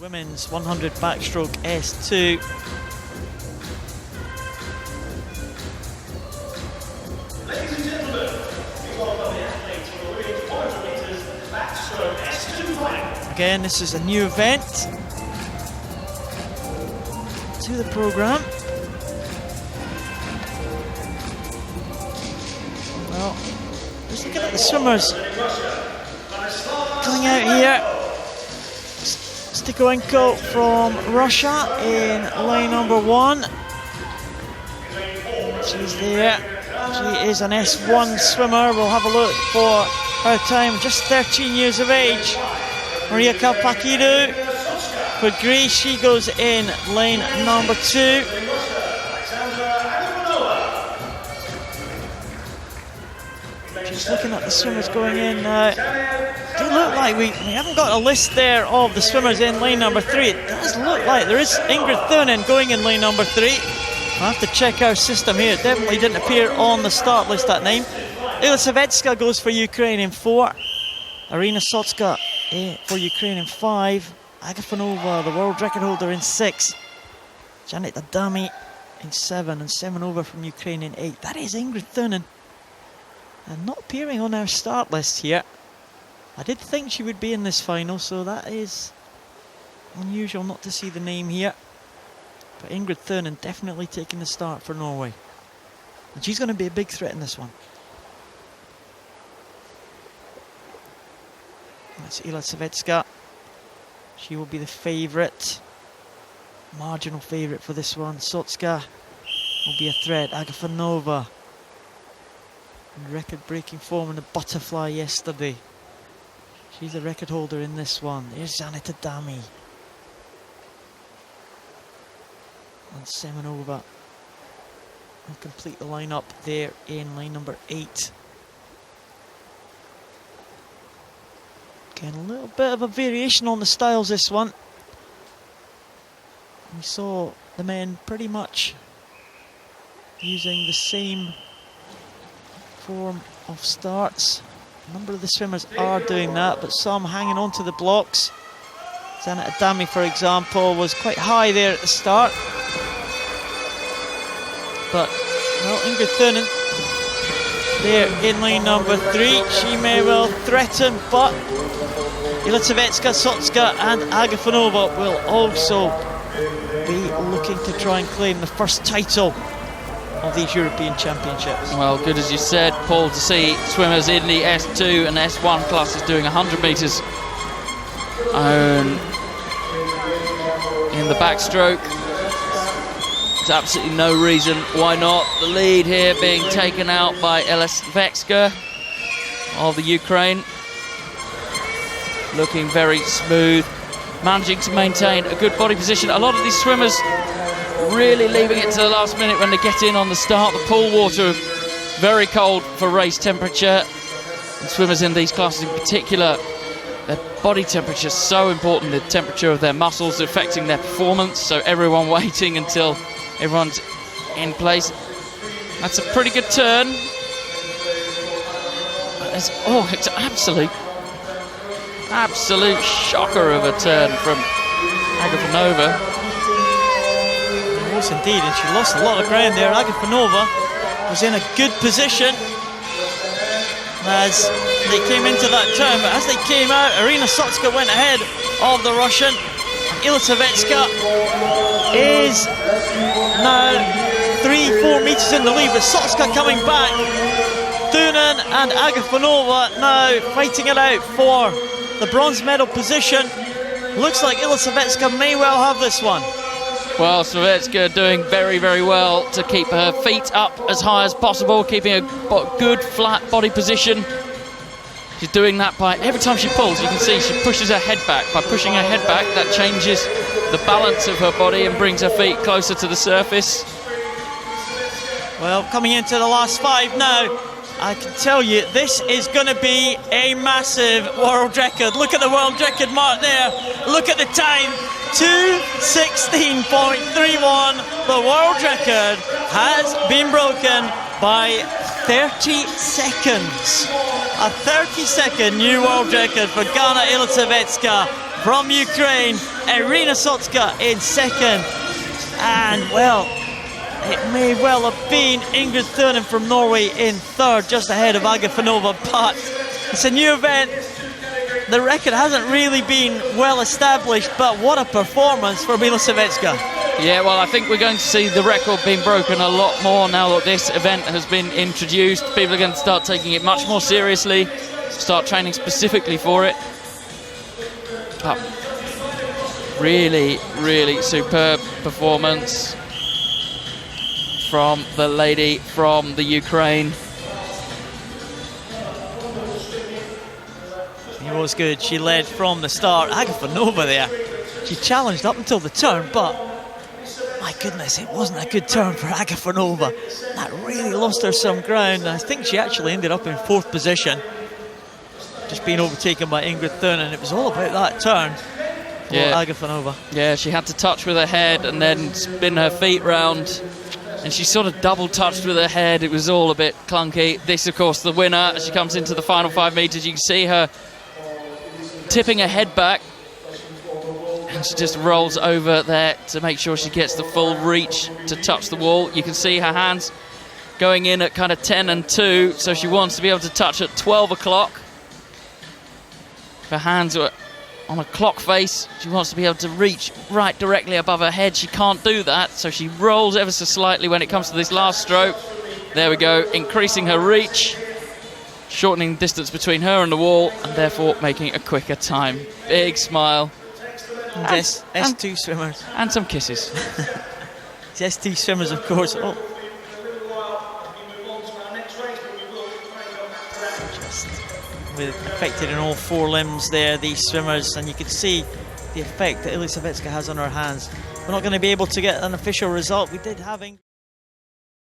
Women's 100 backstroke S2. Ladies and gentlemen, we welcome the athletes for the women's 100 meters backstroke S2 final. Again, this is a new event to the program. Well, just looking at the swimmers coming out here. Stikoenko from Russia in lane number 1. She's there. She is an S1 swimmer. We'll have a look for her time. Just 13 years of age. Maria Kalpakidou for Greece. She goes in lane number 2. Just looking at the swimmers going in now. Do look like we haven't got a list there of the swimmers in lane number 3. It does look like there is Ingrid Thunen going in lane number 3. I'll have to check our system here. It definitely didn't appear on the start list, that name. Ilisavecka goes for Ukraine in 4. Arina Sotska for Ukraine in 5. Agafonova, the world record holder, in 6. Janet Adami in 7. And Semenova from Ukraine in 8. That is Ingrid Thunen. And not appearing on our start list here. I did think she would be in this final, so that is unusual not to see the name here. But Ingrid Thunen definitely taking the start for Norway. And she's going to be a big threat in this one. That's Ilisavecka. She will be the favourite. Marginal favourite for this one. Sotska will be a threat. Agafonova. Record-breaking form in the butterfly yesterday. She's the record holder in this one. There's Janet Adami. And Semenova will complete the lineup there in lane number 8. Again, a little bit of a variation on the styles this one. We saw the men pretty much using the same form of starts. A number of the swimmers are doing that, but some hanging on to the blocks. Janet Adami, for example, was quite high there at the start. But, well, Ingrid Thunen there in lane number 3. She may well threaten, but Ilisavecka, Sotska and Agafonova will also be looking to try and claim the first title of these European Championships. Well, good as you said, Paul, to see swimmers in the S2 and S1 classes doing 100 metres in the backstroke. There's absolutely no reason why not. The lead here being taken out by Ilisavecka of the Ukraine. Looking very smooth, managing to maintain a good body position. A lot of these swimmers really leaving it to the last minute when they get in on the start. The pool water very cold for race temperature, and swimmers in these classes in particular, their body temperature is so important. The temperature of their muscles affecting their performance, so everyone waiting until everyone's in place. That's a pretty good turn. It's absolute shocker of a turn from Agafonova. Yes, indeed, and she lost a lot of ground there. Agafonova was in a good position as they came into that turn, but as they came out, Arina Sotska went ahead of the Russian. Ilisavecka is now 3-4 metres in the lead, with Sotska coming back. Thunen and Agafonova now fighting it out for the bronze medal position. Looks like Ilisavecka may well have this one. Well, Savecka doing very, very well to keep her feet up as high as possible, keeping a good flat body position. She's doing that by, every time she pulls, you can see she pushes her head back. By pushing her head back, that changes the balance of her body and brings her feet closer to the surface. Well, coming into the last 5 now, I can tell you this is going to be a massive world record. Look at the world record mark there. Look at the time. 2:16.31. The world record has been broken by 30 seconds. A 30-second new world record for Gana Ilisavecka from Ukraine. Irina Sotska in second. And, well, it may well have been Ingrid Thunen from Norway in third, just ahead of Agafonova. But it's a new event. The record hasn't really been well established, but what a performance for Milosavecka. Yeah, well, I think we're going to see the record being broken a lot more now that this event has been introduced. People are going to start taking it much more seriously, start training specifically for it. But really, really superb performance from the lady from the Ukraine. It was good. She led from the start. Agafonova there. She challenged up until the turn, but my goodness, it wasn't a good turn for Agafonova. That really lost her some ground. I think she actually ended up in 4th position, just being overtaken by Ingrid Thunen. It was all about that turn for Agafonova. Yeah, she had to touch with her head and then spin her feet round. And she sort of double touched with her head. It was all a bit clunky. This, of course, the winner as she comes into the final 5 meters. You can see her tipping her head back. And she just rolls over there to make sure she gets the full reach to touch the wall. You can see her hands going in at kind of 10 and 2. So she wants to be able to touch at 12 o'clock. Her hands are on a clock face. She wants to be able to reach right directly above her head. She can't do that, so she rolls ever so slightly when it comes to this last stroke. There we go, increasing her reach, shortening the distance between her and the wall, and therefore making a quicker time. Big smile. S2 swimmers. And some kisses. S2 swimmers, of course. Oh. Affected in all 4 limbs there, these swimmers, and you can see the effect that Elisavecka has on her hands. We're not going to be able to get an official result. We did have